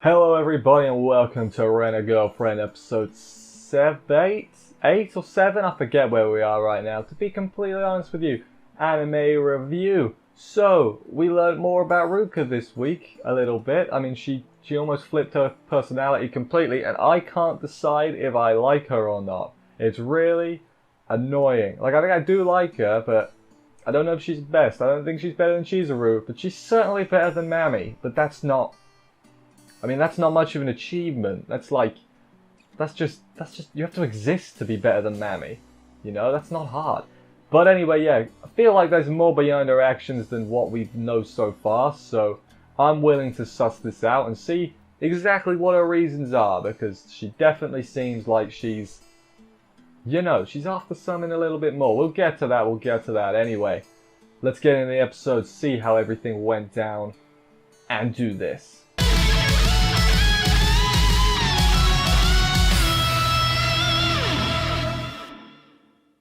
Hello everybody and welcome to Rent a Girlfriend episode 8 or 7, I forget where we are right now, to be completely honest with you. Anime review. So, we learned more about Ruka this week, a little bit. I mean, she almost flipped her personality completely and I can't decide if I like her or not. It's really annoying. Like, I think I do like her, but I don't know if she's best. I don't think she's better than Chizuru, but she's certainly better than Mami. But that's not much of an achievement. That's just, you have to exist to be better than Mami. You know, that's not hard. But anyway, yeah, I feel like there's more behind her actions than what we know so far, so I'm willing to suss this out and see exactly what her reasons are, because she definitely seems like she's, you know, she's after something a little bit more. We'll get to that anyway. Let's get into the episode, see how everything went down, and do this.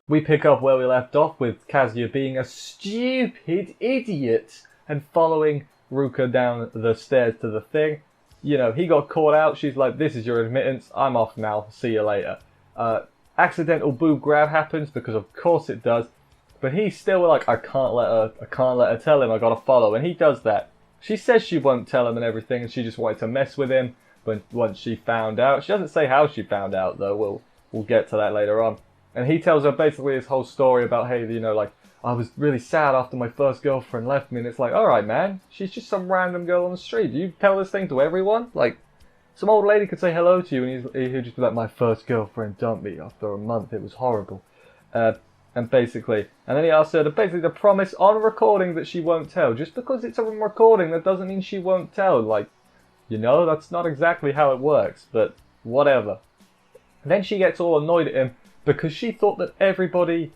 We pick up where we left off with Kazuya being a stupid idiot and following Ruka down the stairs to the thing. You know, he got caught out. She's like, this is your admittance. I'm off now. See you later. Accidental boob grab happens because of course it does. But he's still like, I can't let her tell him. I gotta follow. And he does that. She says she won't tell him and everything and she just wanted to mess with him. But once she found out, she doesn't say how she found out though. We'll get to that later on. And he tells her basically his whole story about, hey, you know, like, I was really sad after my first girlfriend left me. And it's like, alright, man, she's just some random girl on the street. Do you tell this thing to everyone? Like, some old lady could say hello to you and he'd just be like, my first girlfriend dumped me after a month. It was horrible. And then he asks her to basically promise on recording that she won't tell. Just because it's a recording, that doesn't mean she won't tell. Like, you know, that's not exactly how it works, but whatever. And then she gets all annoyed at him, because she thought that everybody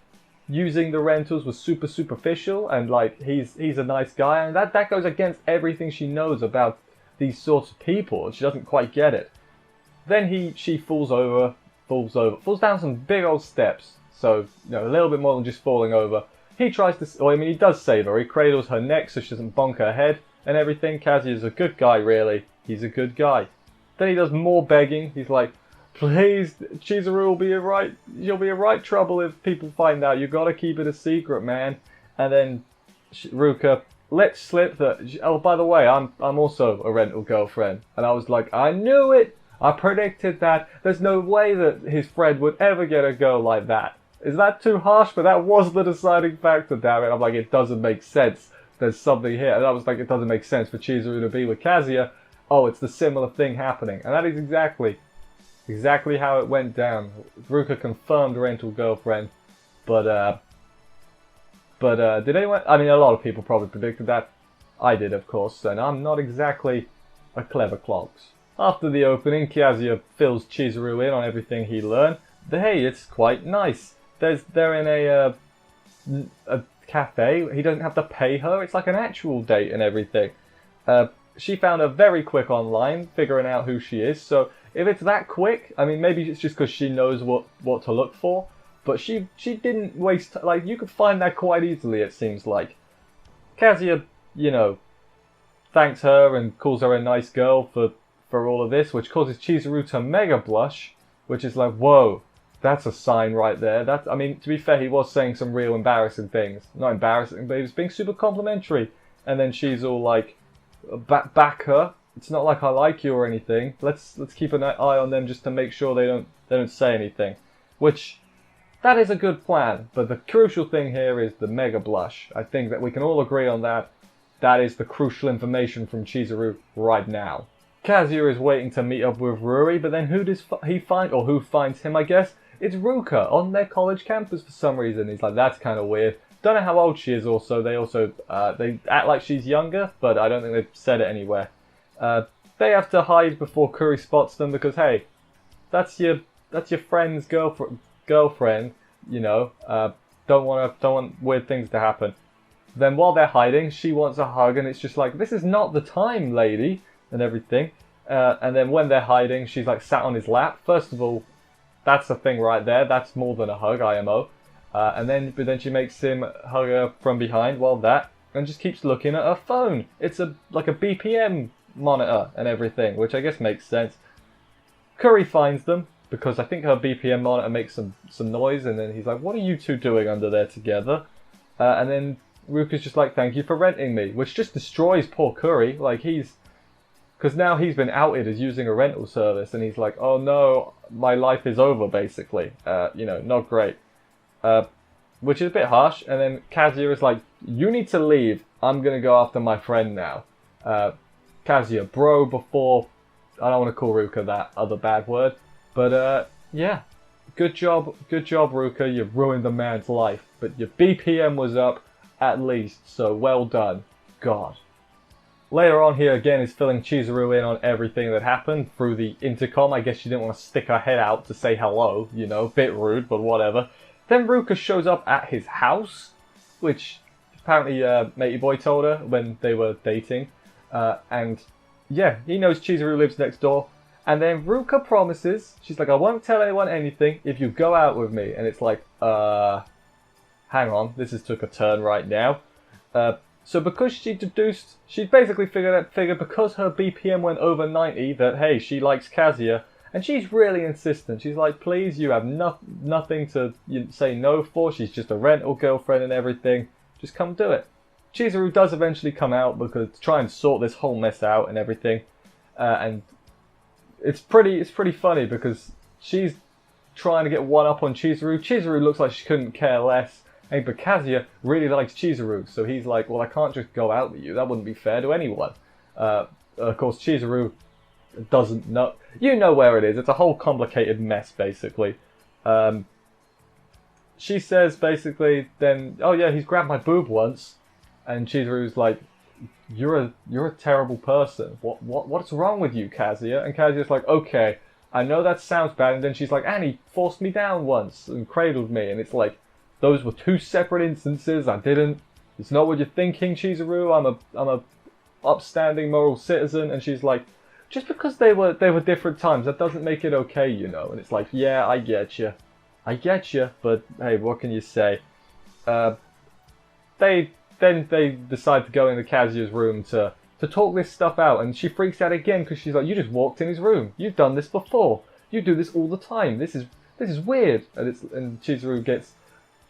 using the rentals was super superficial and like he's a nice guy, and that goes against everything she knows about these sorts of people, and she doesn't quite get it. Then she falls down some big old steps, so you know, a little bit more than just falling over. He tries to, he does save her. He cradles her neck so she doesn't bonk her head and everything. Kazuya's a good guy, really. He's a good guy. Then he does more begging. He's like, please, Chizuru will be you'll be in right trouble if people find out. You gotta keep it a secret, man. And then Ruka lets slip that, oh, by the way, I'm also a rental girlfriend. And I was like, I knew it! I predicted that. There's no way that his friend would ever get a girl like that. Is that too harsh? But that was the deciding factor, damn it. I'm like, it doesn't make sense. There's something here. And I was like, it doesn't make sense for Chizuru to be with Kazuya. Oh, it's the similar thing happening. And that is exactly how it went down. Ruka confirmed rental girlfriend, but did anyone? I mean, a lot of people probably predicted that. I did, of course, and I'm not exactly a clever clogs. After the opening, Chiazia fills Chizuru in on everything he learned. Hey, it's quite nice. They're in a cafe. He doesn't have to pay her. It's like an actual date and everything. She found her very quick online, figuring out who she is. So if it's that quick, I mean, maybe it's just because she knows what to look for. But she didn't waste, like, you could find that quite easily, it seems like. Kazuya, you know, thanks her and calls her a nice girl for all of this, which causes Chizuru to mega blush, which is like, whoa, that's a sign right there. I mean, to be fair, he was saying some real embarrassing things. Not embarrassing, but he was being super complimentary. And then she's all like, back her. It's not like I like you or anything. Let's keep an eye on them just to make sure they don't say anything. Which, that is a good plan. But the crucial thing here is the mega blush. I think that we can all agree on that. That is the crucial information from Chizuru right now. Kazuya is waiting to meet up with Ruri, but then who does he find, or who finds him, I guess? It's Ruka on their college campus for some reason. He's like, that's kind of weird. Don't know how old she is also. They act like she's younger, but I don't think they've said it anywhere. They have to hide before Curry spots them because, hey, that's your friend's girlfriend, you know. Don't want weird things to happen. Then while they're hiding, she wants a hug, and it's just like, this is not the time, lady, and everything. And then when they're hiding, she's like sat on his lap. First of all, that's a thing right there. That's more than a hug, IMO. But then she makes him hug her from behind while and just keeps looking at her phone. It's like a BPM monitor and everything, which I guess makes sense. Curry finds them because I think her BPM monitor makes some noise, and then he's like, "What are you two doing under there together?" And then Ruka's just like, "Thank you for renting me," which just destroys poor Curry. Like because now he's been outed as using a rental service, and he's like, "Oh no, my life is over," basically. Not great. Which is a bit harsh. And then Kazuya is like, "You need to leave. I'm gonna go after my friend now." Kazuya, bro, before... I don't want to call Ruka that other bad word. But, yeah. Good job, Ruka. You ruined the man's life. But your BPM was up, at least. So, well done. God. Later on here, again, is filling Chizuru in on everything that happened through the intercom. I guess she didn't want to stick her head out to say hello, bit rude, but whatever. Then Ruka shows up at his house, which apparently Matey Boy told her when they were dating. And yeah, he knows Chizuru lives next door. And then Ruka promises, she's like, "I won't tell anyone anything if you go out with me." And it's like, hang on, this has took a turn right now. So because she'd basically figured because her BPM went over 90 that, hey, she likes Kazuya. And she's really insistent. She's like, "Please, you have nothing to say no for. She's just a rental girlfriend and everything. Just come do it." Chizuru does eventually come out to try and sort this whole mess out and everything. And it's pretty funny because she's trying to get one up on Chizuru. Chizuru looks like she couldn't care less. But Kazuya really likes Chizuru, so he's like, "Well, I can't just go out with you. That wouldn't be fair to anyone." Of course, Chizuru doesn't know. You know where it is. It's a whole complicated mess, basically. She says, basically, then, "Oh yeah, he's grabbed my boob once." And Chizuru's like, You're a terrible person. What's wrong with you, Kazuya?" And Kazuya's like, "Okay, I know that sounds bad." And then she's like, "And he forced me down once and cradled me." And it's like, those were two separate instances. I didn't. It's not what you're thinking, Chizuru. I'm a upstanding moral citizen. And she's like, "Just because they were different times, that doesn't make it okay, And it's like, yeah, I get you, but hey, what can you say? They decide to go into Kazuya's room to talk this stuff out, and she freaks out again because she's like, "You just walked in his room. You've done this before. You do this all the time. This is weird." And Chizuru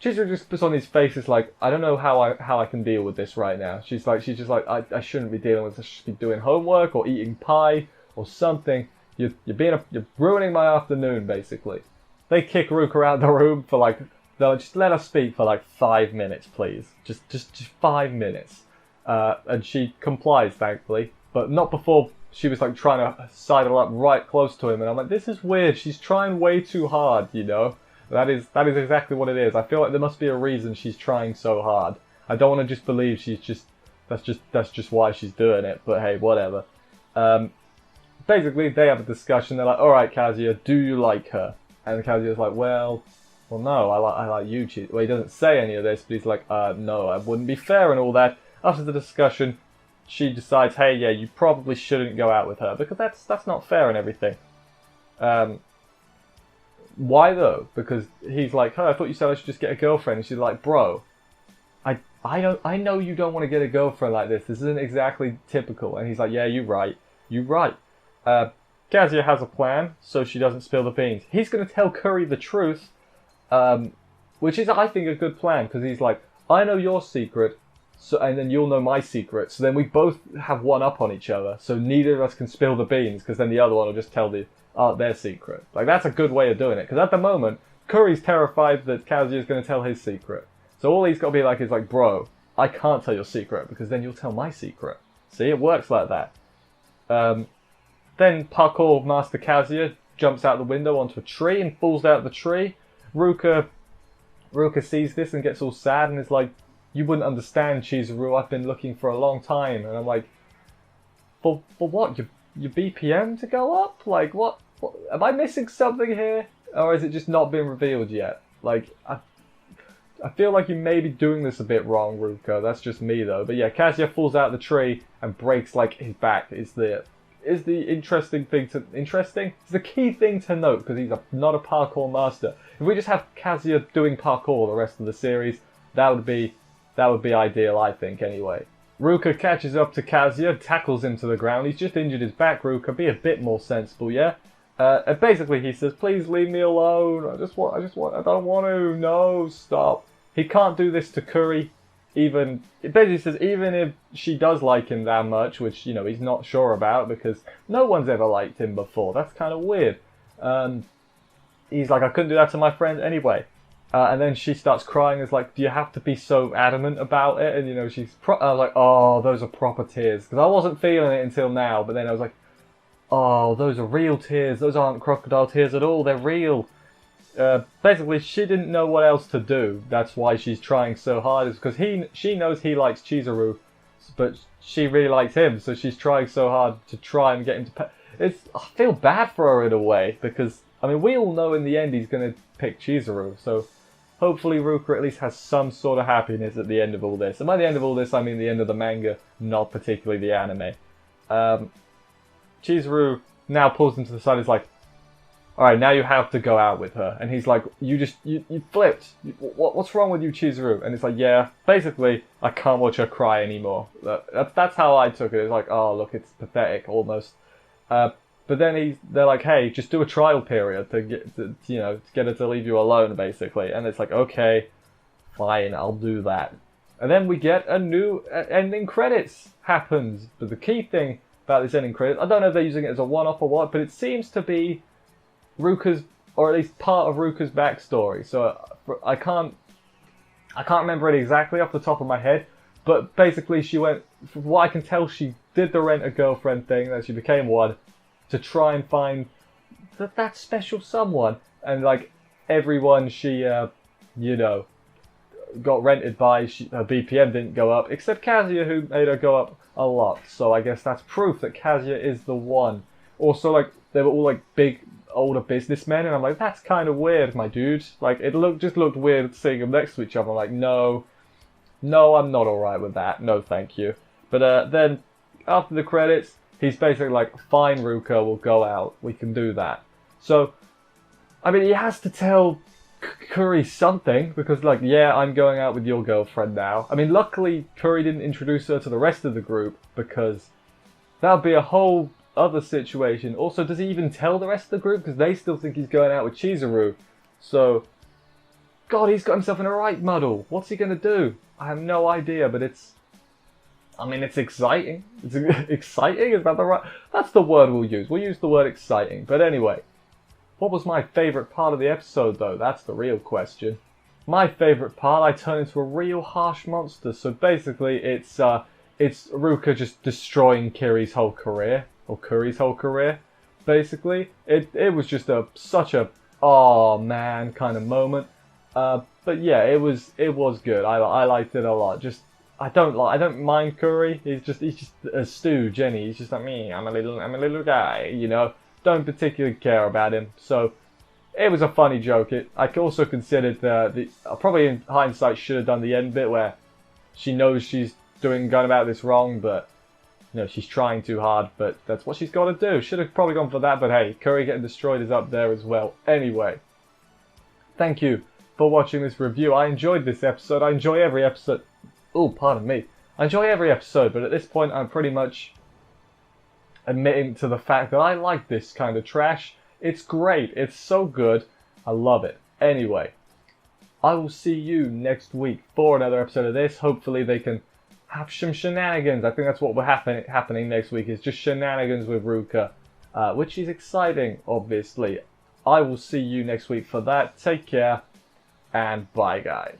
just puts on his face. It's like, "I don't know how I can deal with this right now." She's just like, I shouldn't be dealing with this. I should be doing homework or eating pie or something. You're ruining my afternoon, basically. They kick Ruka out of the room for like, "No, just let us speak for like 5 minutes, please. Just 5 minutes." And she complies, thankfully, but not before she was like trying to sidle up right close to him. And I'm like, this is weird. She's trying way too hard, That is exactly what it is. I feel like there must be a reason she's trying so hard. I don't want to just believe that's just why she's doing it. But hey, whatever. Basically, they have a discussion. They're like, "All right, Kazuya, do you like her?" And Kazuya's like, well, no, I like you, Chiz." Well, he doesn't say any of this, but he's like, "No, it wouldn't be fair," and all that. After the discussion, she decides, "Hey, yeah, you probably shouldn't go out with her because that's not fair and everything." Why though? Because he's like, "Oh, I thought you said I should just get a girlfriend." And she's like, "Bro, I know you don't want to get a girlfriend like this. This isn't exactly typical." And he's like, "Yeah, you're right. Kazuya has a plan so she doesn't spill the beans. He's going to tell Curry the truth, which is, I think, a good plan because he's like, "I know your secret, and then you'll know my secret. So then we both have one up on each other. So neither of us can spill the beans because then the other one will just tell their secret." Like, that's a good way of doing it. Because at the moment, Curry's terrified that Kazuya's going to tell his secret. So all he's got to be like is like, "Bro, I can't tell your secret because then you'll tell my secret." See, it works like that. Then Parkour Master Kazuya jumps out the window onto a tree and falls out of the tree. Ruka sees this and gets all sad and is like, "You wouldn't understand, Chizuru. I've been looking for a long time." And I'm like, For what? Your BPM to go up? Like, what? Am I missing something here? Or is it just not been revealed yet? Like, I feel like you may be doing this a bit wrong, Ruka. That's just me, though. But yeah, Kazuya falls out of the tree and breaks, like, his back. Is the interesting thing to... Interesting? It's the key thing to note, because he's not a parkour master. If we just have Kazuya doing parkour the rest of the series, that would be ideal, I think, anyway. Ruka catches up to Kazuya, tackles him to the ground. He's just injured his back, Ruka. Be a bit more sensible, yeah? And basically he says, please leave me alone. I don't want to. No, stop. He can't do this to Curry. It basically says, even if she does like him that much, which, you know, he's not sure about because no one's ever liked him before. That's kind of weird. He's like, I couldn't do that to my friend anyway. And then she starts crying. It's like, do you have to be so adamant about it? And, you know, I was like, oh, those are proper tears. Because I wasn't feeling it until now. But then I was like, oh, those are real tears. Those aren't crocodile tears at all. They're real. Basically, she didn't know what else to do. That's why she's trying so hard. It's because she knows he likes Chizuru, but she really likes him. So she's trying so hard to try and get him to I feel bad for her in a way. Because, I mean, we all know in the end he's going to pick Chizuru. So hopefully Ruka at least has some sort of happiness at the end of all this. And by the end of all this, I mean the end of the manga, not particularly the anime. Chizuru now pulls him to the side and is like, alright, now you have to go out with her. And he's like, you flipped. What's wrong with you, Chizuru? And it's like, yeah, basically, I can't watch her cry anymore. That's how I took it. It's like, oh, look, it's pathetic, almost. But then they're like, hey, just do a trial period to get her to leave you alone, basically. And it's like, okay, fine, I'll do that. And then we get a new ending credits happens. But the key thing about this ending credits, I don't know if they're using it as a one-off or what, but it seems to be Ruka's, or at least part of Ruka's backstory. So I can't remember it exactly off the top of my head, but basically she went, from what I can tell, she did the rent-a-girlfriend thing, that she became one, to try and find that special someone. And like everyone she, got rented by, her BPM didn't go up, except Kazuya, who made her go up a lot. So I guess that's proof that Kazuya is the one. Also, like, they were all like big older businessmen, and I'm like, that's kind of weird, my dude. Like, it just looked weird seeing them next to each other. I'm like, no, I'm not alright with that. No, thank you. But then after the credits, he's basically like, fine, Ruka, we'll go out. We can do that. So, I mean, he has to tell Curry something, because like, yeah, I'm going out with your girlfriend now. I mean, luckily Curry didn't introduce her to the rest of the group, because that would be a whole other situation. Also, does he even tell the rest of the group? Because they still think he's going out with Chizuru. So, God, he's got himself in a right muddle. What's he going to do? I have no idea, but it's exciting. It's exciting? Is that the right... That's the word we'll use. We'll use the word exciting. But anyway, what was my favourite part of the episode, though? That's the real question. My favourite part, I turn into a real harsh monster. So basically, it's Ruka just destroying Kiri's whole career. Or Curry's whole career, basically. It was just such a oh man kind of moment. But yeah, it was good. I liked it a lot. Just I don't mind Curry. He's just a stooge, Jenny. He's just like me. I'm a little guy, you know. Don't particularly care about him. So it was a funny joke. I also considered probably in hindsight should have done the end bit where she knows she's going about this wrong, but you know, she's trying too hard, but that's what she's got to do. Should have probably gone for that, but hey, Curry getting destroyed is up there as well. Anyway, thank you for watching this review. I enjoyed this episode. I enjoy every episode. Oh, pardon me. I enjoy every episode, but at this point I'm pretty much admitting to the fact that I like this kind of trash. It's great. It's so good. I love it. Anyway, I will see you next week for another episode of this. Hopefully they can have some shenanigans. I think that's what will happening next week, is just shenanigans with Ruka, which is exciting, obviously. I will see you next week for that. Take care, and bye, guys.